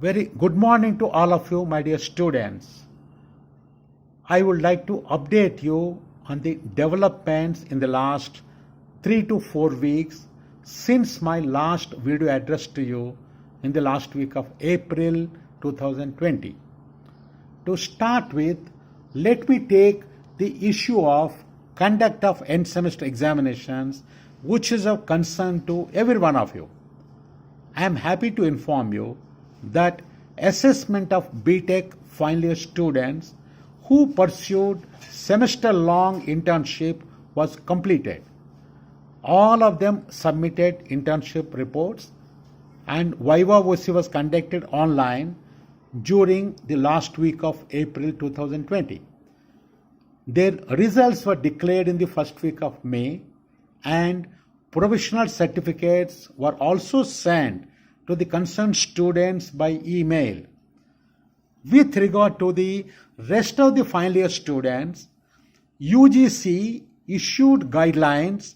Very good morning to all of you, my dear students. I would like to update you on the developments in the last 3 to 4 weeks since my last video address to you in the last week of April 2020. To start with, let me take the issue of conduct of end semester examinations, which is of concern to every one of you. I am happy to inform you that assessment of BTech final year students who pursued semester-long internship was completed. All of them submitted internship reports and Viva VOC was conducted online during the last week of April 2020. Their results were declared in the first week of May and provisional certificates were also sent to the concerned students by email. With regard to the rest of the final year students, UGC issued guidelines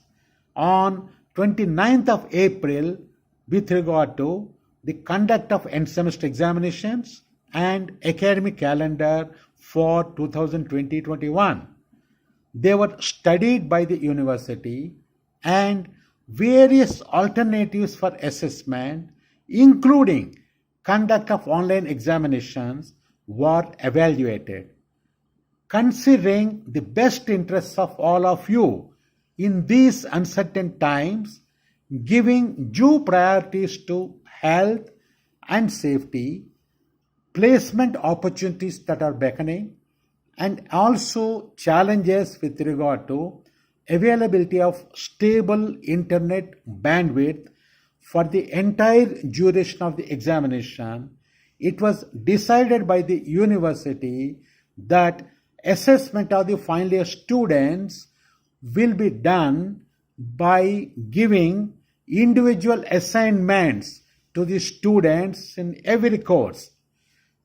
on 29th of April with regard to the conduct of end semester examinations and academic calendar for 2020-21. They were studied by the university and various alternatives for assessment, including conduct of online examinations, were evaluated. Considering the best interests of all of you in these uncertain times, giving due priorities to health and safety, placement opportunities that are beckoning, and also challenges with regard to availability of stable internet bandwidth for the entire duration of the examination, it was decided by the university that assessment of the final year students will be done by giving individual assignments to the students in every course.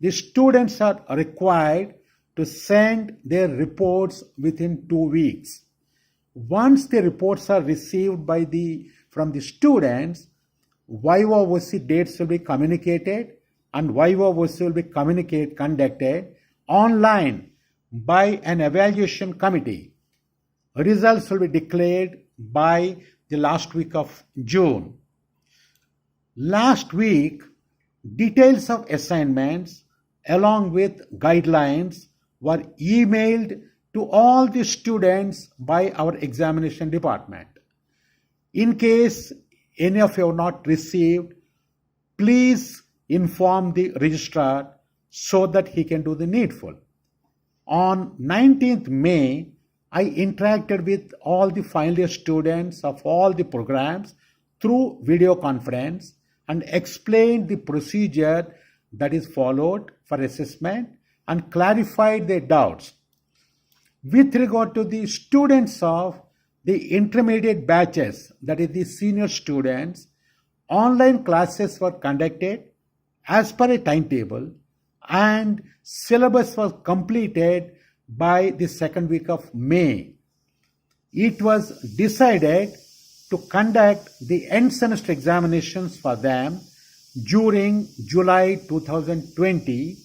The students are required to send their reports within 2 weeks. Once the reports are received from the students, Viva VOC dates will be communicated and Viva VOC will be conducted online by an evaluation committee. Results will be declared by the last week of June. Last week, details of assignments along with guidelines were emailed to all the students by our examination department. In case any of you have not received, please inform the registrar so that he can do the needful. On 19th May, I interacted with all the final year students of all the programs through video conference and explained the procedure that is followed for assessment and clarified their doubts. With regard to the students of the intermediate batches, that is the senior students, online classes were conducted as per a timetable and syllabus was completed by the second week of May. It was decided to conduct the end semester examinations for them during July 2020,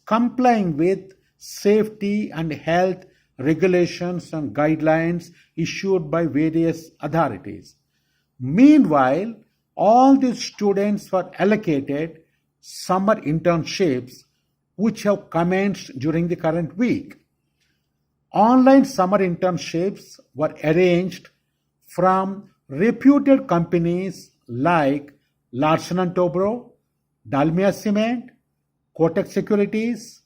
complying with safety and health regulations and guidelines issued by various authorities. Meanwhile, all the students were allocated summer internships which have commenced during the current week. Online summer internships were arranged from reputed companies like Larsen & Toubro, Dalmia Cement, Kotak Securities,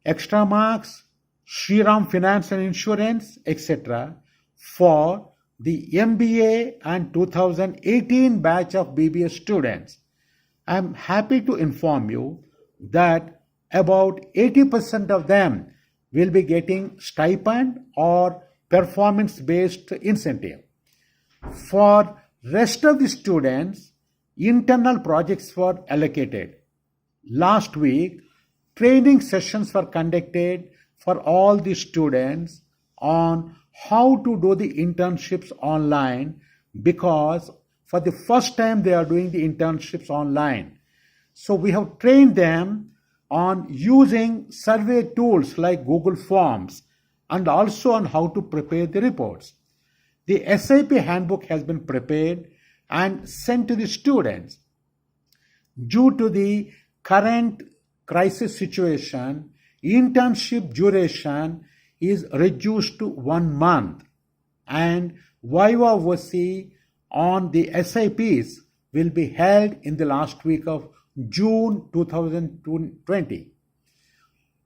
Extra Marks, Shriram Finance and Insurance, etc. for the MBA and 2018 batch of BBA students. I am happy to inform you that about 80% of them will be getting stipend or performance-based incentive. For rest of the students, internal projects were allocated. Last week, training sessions were conducted for all the students on how to do the internships online because for the first time they are doing the internships online. So we have trained them on using survey tools like Google Forms and also on how to prepare the reports. The SIP handbook has been prepared and sent to the students. Due to the current crisis situation, internship duration is reduced to 1 month and Viva VC on the SIPs will be held in the last week of June 2020.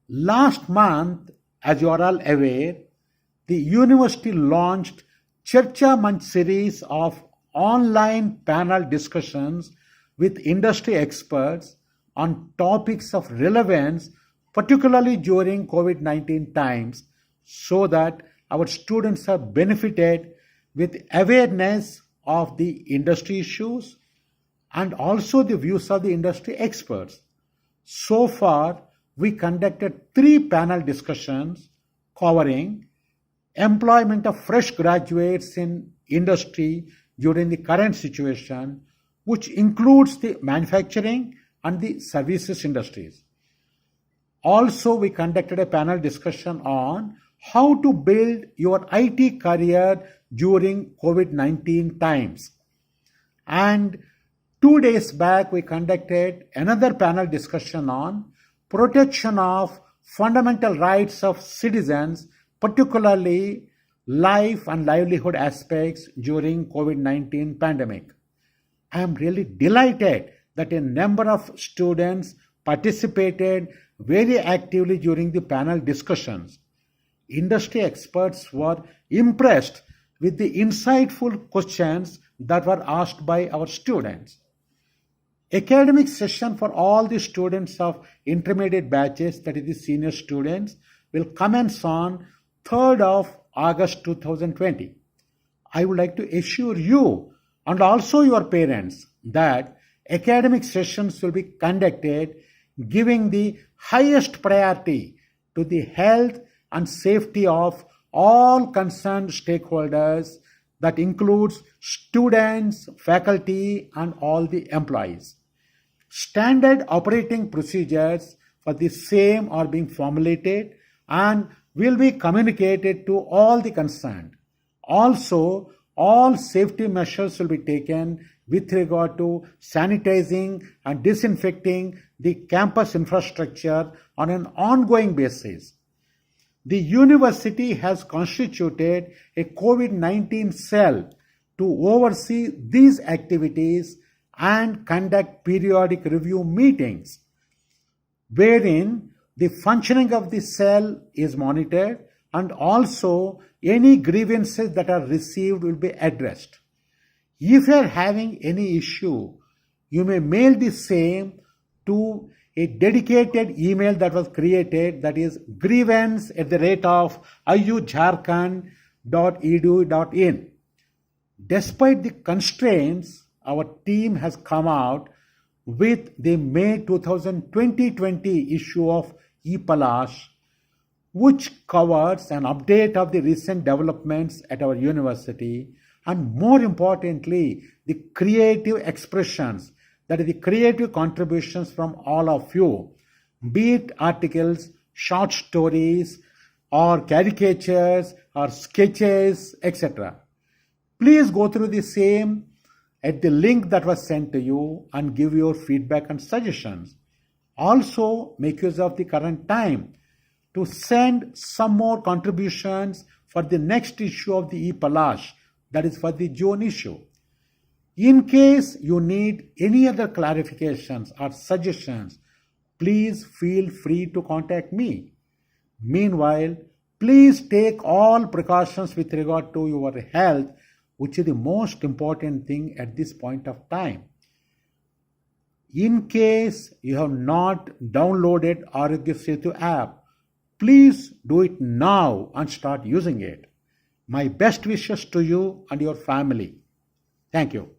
Last month, as you are all aware, the university launched Charcha Manch series of online panel discussions with industry experts on topics of relevance, particularly during COVID-19 times, so that our students are benefited with awareness of the industry issues and also the views of the industry experts. So far, we conducted 3 panel discussions covering employment of fresh graduates in industry during the current situation, which includes the manufacturing and the services industries. Also, we conducted a panel discussion on how to build your IT career during COVID-19 times. And 2 days back, we conducted another panel discussion on protection of fundamental rights of citizens, particularly life and livelihood aspects during COVID-19 pandemic. I am really delighted that a number of students participated very actively during the panel discussions. Industry experts were impressed with the insightful questions that were asked by our students. Academic session for all the students of intermediate batches, that is the senior students, will commence on 3rd of August 2020. I would like to assure you and also your parents that academic sessions will be conducted giving the highest priority to the health and safety of all concerned stakeholders, that includes students, faculty, and all the employees. Standard operating procedures for the same are being formulated and will be communicated to all the concerned. Also, all safety measures will be taken with regard to sanitizing and disinfecting the campus infrastructure on an ongoing basis. The university has constituted a COVID-19 cell to oversee these activities and conduct periodic review meetings, wherein the functioning of the cell is monitored and also any grievances that are received will be addressed. If you are having any issue, you may mail the same to a dedicated email that was created, that is grievance@iujharkhand.edu.in. Despite the constraints, our team has come out with the May 2020 issue of ePalash, which covers an update of the recent developments at our university and, more importantly, the creative expressions, that is the creative contributions from all of you, be it articles, short stories, or caricatures, or sketches, etc. Please go through the same at the link that was sent to you and give your feedback and suggestions. Also, make use of the current time to send some more contributions for the next issue of the ePalash, that is for the June issue. In case you need any other clarifications or suggestions, please feel free to contact me. Meanwhile, please take all precautions with regard to your health, which is the most important thing at this point of time. In case you have not downloaded Arogya Setu app, please do it now and start using it. My best wishes to you and your family. Thank you.